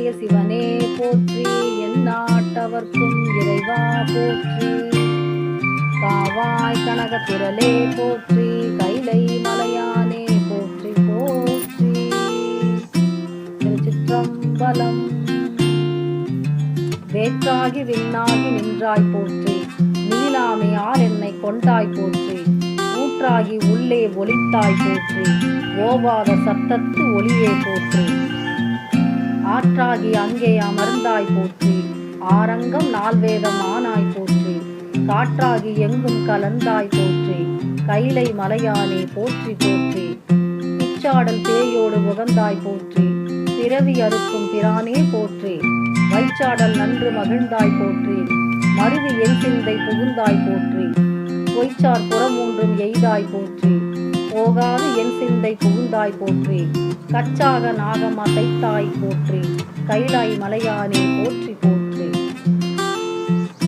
உடைய சிவனே போற்றி, எந்நாட்டவர்க்கும் இறைவா போற்றி. காவாய் கனகத்திரளே போற்றி, கைலை மலையானே போற்றி போற்றி. திருச்சிற்றம்பலம். வேற்றாகி விண்ணாகி நின்றாய் போற்றி, நீலாமையால் என்னை கொண்டாய் போற்றி. ஊற்றாகி உள்ளே ஒளித்தாய் போற்றி, ஓவாத சத்தத்து ஒளியே போற்றி. ஆற்றாகி அங்கே அமர்ந்தாய் போற்றி, ஆரங்கம் நால்வேதம் ஆனாய் போற்றி. காற்றாகி எங்கும் கலந்தாய் போற்றி, கைலை மலையானே போற்றி போற்றி. பிச்சாடல் பேயோடு உகந்தாய் போற்றி, பிறவி அறுக்கும் பிரானே போற்றி. வைச்சாடல் நன்று மகிழ்ந்தாய் போற்றி, மருவி என் சிந்தை புகுந்தாய் போற்றி. பொய்ச்சார் புறமூன்றும் எய்தாய் போற்றி, போகாது என் சிந்தை புகுந்தாய் போற்றி. கச்சாக நாகம் அசைத்தாய் போற்றி, கைலாய் மலையானே போற்றி போற்றி.